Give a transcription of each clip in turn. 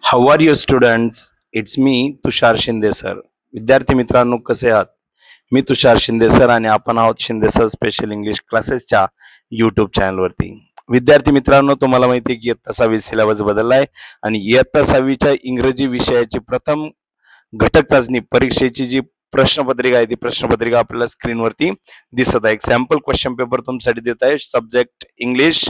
How are you students? It's me Tushar Shinde sir. विद्यार्थी मित्रांनो, कसे आहात? मी तुषार शिंदे सर आणि आपण आहोत शिंदे सर स्पेशल इंग्लिश क्लासेसच्या यूट्यूब चॅनलवरती. विद्यार्थी मित्रांनो, तुम्हाला माहिती आहे की इयत्ता 6वी सिलेबस बदलला आहे आणि इयत्ता 6वीच्या इंग्रजी विषयाची प्रथम घटक चाचणी परीक्षेची जी प्रश्नपत्रिका आहे ती प्रश्नपत्रिका आपल्याला स्क्रीनवरती दिसत आहे. एक सॅम्पल क्वेश्चन पेपर तुमच्यासाठी देत आहे. सब्जेक्ट इंग्लिश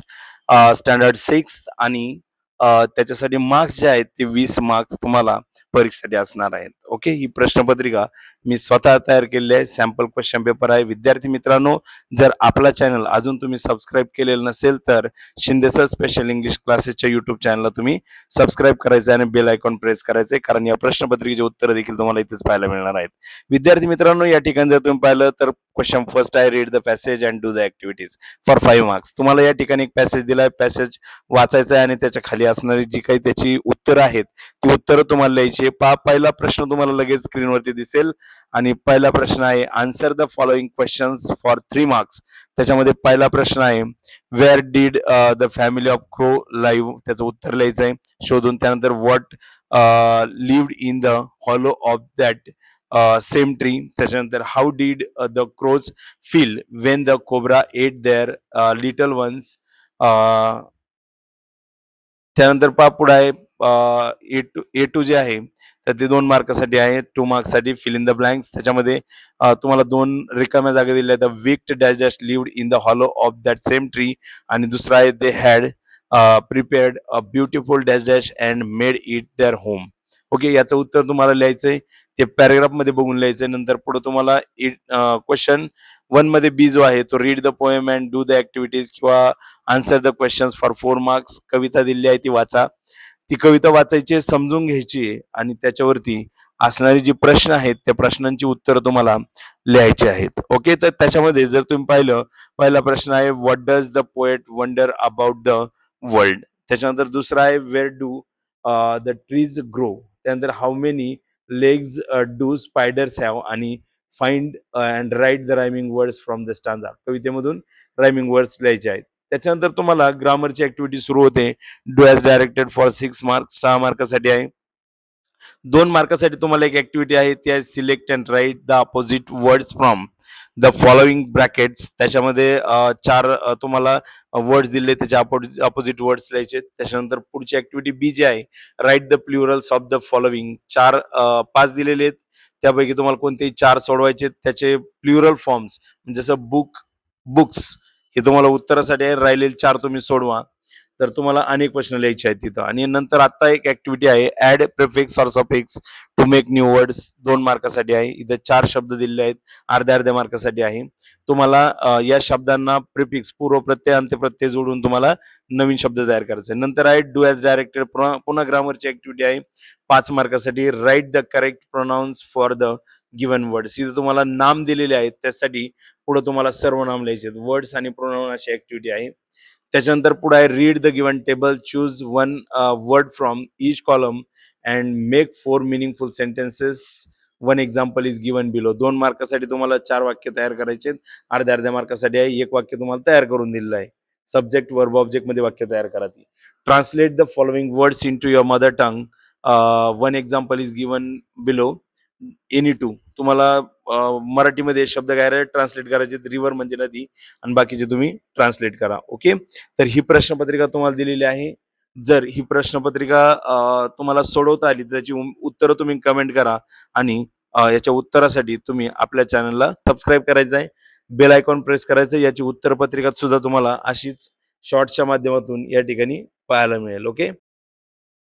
स्टँडर्ड 6 आणि त्याच्यासाठी मार्क्स जे आहेत ते 20 मार्क्स तुम्हाला परीक्षेसाठी असणार आहेत. ओके, ही प्रश्नपत्रिका मी स्वतः तयार केलेली आहे. सॅम्पल क्वेश्चन पेपर आहे. विद्यार्थी मित्रांनो, जर आपला चॅनल अजून तुम्ही सबस्क्राईब केलेलं नसेल तर शिंदे सर स्पेशल इंग्लिश क्लासेसच्या युट्यूब चॅनलला तुम्ही सबस्क्राईब करायचं आणि बेल आयकॉन प्रेस करायचे, कारण या प्रश्नपत्रिकेचे उत्तर देखील तुम्हाला इथेच पाहायला मिळणार आहेत. विद्यार्थी मित्रांनो, या ठिकाणी जर तुम्ही पाहिलं तर क्वेश्चन फर्स्ट आहे, read the passage and do the activities for 5 marks. तुम्हाला या ठिकाणी एक पॅसेज दिलाय, पॅसेज वाचायचं आहे आणि त्याच्या खाली असणारी जी काही त्याची उत्तरं आहेत ती उत्तरं तुम्हाला लिहायची. पहिला प्रश्न तुम्हाला लगेच स्क्रीनवरती दिसेल आणि पहिला प्रश्न आहे, answer the following questions for 3 marks. त्याच्यामध्ये पहिला प्रश्न आहे, where did the family of crow live. त्याचं उत्तर लिहायचं आहे शोधून. त्यानंतर what lived in the hollow of that same tree. त्याच्यानंतर how did the crows feel when the cobra ate their little ones. त्यानंतर पुढे आहे ए टू जे आहे तर ते 2 मार्कासाठी आहे. 2 मार्क्ससाठी फिल इन द ब्लँक्स. त्याच्यामध्ये तुम्हाला 2 रिकाम्या जागा दिल्या आहेत. The wicked dash dash lived in the hollow of that same tree. आणि दुसरा आहे, they had prepared a beautiful dash dash and made it their home. Okay, याचं उत्तर तुम्हाला लिहायचंय, ते पॅराग्राफ मध्ये बघून लिहायचंय. नंतर पुढे तुम्हाला क्वेश्चन 1 मध्ये बी जो आहे तो read the poem and do the activities किंवा answer the questions for 4 marks. कविता दिली आहे ती वाचा. ती कविता वाचायची, समजून घ्यायची आणि त्याच्यावरती असणारी जी प्रश्न आहेत त्या प्रश्नांची उत्तरं तुम्हाला लिहायची आहेत. ओके, तर त्याच्यामध्ये जर तुम्ही पाहिलं, पहिला प्रश्न आहे, what does the poet wonder about the world. त्याच्यानंतर दुसरा आहे, where do the trees grow. त्यानंतर how many legs do spiders have. आणि find and write the rhyming words from the stanza. कवितेमधून रायमिंग वर्ड्स लिहायचे आहेत. त्याच्यानंतर तुम्हाला ग्रामरची ऍक्टिव्हिटी सुरू होते. Do as directed for 6 marks. 6 मार्कासाठी आहे. 2 मार्कासाठी तुम्हाला एक ऍक्टिव्हिटी आहे, ती आहे select and write the opposite words from the following brackets. त्याच्यामध्ये 4 तुम्हाला वर्ड्स दिले, त्याचे अपोजिट वर्ड्स लिहायचे. त्याच्यानंतर पुढची ऍक्टिव्हिटी बी जी आहे, write the Plurals of the following. 5 दिलेले आहेत, त्यापैकी तुम्हाला कोणतेही 4 सोडवायचे. त्याचे प्लुरल फॉर्म्स जसं बुक, बुक्स हे तुम्हाला उत्तरासाठी आहे. राहिलेले 4 तुम्ही सोडवा. तर तुम्हाला अनेक प्रश्न लिहायचे आहेत तिथं. आणि नंतर आता एक ऍक्टिव्हिटी आहे, add prefix or suffix to make new words. 2 मार्कासाठी आहे. इथं 4 शब्द दिलेले आहेत, अर्ध्या मार्कासाठी आहे. तुम्हाला या शब्दांना प्रिफिक्स पूर्व प्रत्यय अंत्यप्रत्यय जोडून तुम्हाला नवीन शब्द तयार करायचे. नंतर आहे, डू ॲज डायरेक्टेड. पुन्हा ग्रामरची ऍक्टिव्हिटी आहे 5 मार्कासाठी. Write the correct pronouns for the given words. इथं तुम्हाला नाम दिलेले आहेत, त्यासाठी पुढे तुम्हाला सर्वनाम लिहायचे. वर्ड्स आणि प्रोनाउन अशी ऍक्टिव्हिटी आहे. त्याच्यानंतर पुढे आहे, read the given table, choose 1 word from each column and make 4 meaningful sentences. 1 example is given below. 2 मार्कासाठी तुम्हाला 4 वाक्य तयार करायचे. अर्ध्या मार्कासाठी आहे, 1 वाक्य तुम्हाला तयार करून दिलेलं आहे. सब्जेक्ट वर्ब ऑब्जेक्ट मध्ये वाक्य तयार करा. ती translate the following words into your mother tongue. 1 example is given below. Any two तुम्हाला मराठीमध्ये शब्द काय ट्रान्सलेट करायचे. रिव्हर म्हणजे नदी आणि बाकीचे तुम्ही ट्रान्सलेट करा. ओके, तर ही प्रश्नपत्रिका तुम्हाला दिलेली आहे. जर ही प्रश्नपत्रिका तुम्हाला सोडवता आली तर त्याची उत्तरं तुम्ही कमेंट करा आणि याच्या उत्तरासाठी तुम्ही आपल्या चॅनलला सबस्क्राईब करायचं आहे, बेल आयकॉन प्रेस करायचं. याची उत्तरपत्रिका सुद्धा तुम्हाला अशीच शॉर्ट्सच्या माध्यमातून या ठिकाणी पाहायला मिळेल. ओके.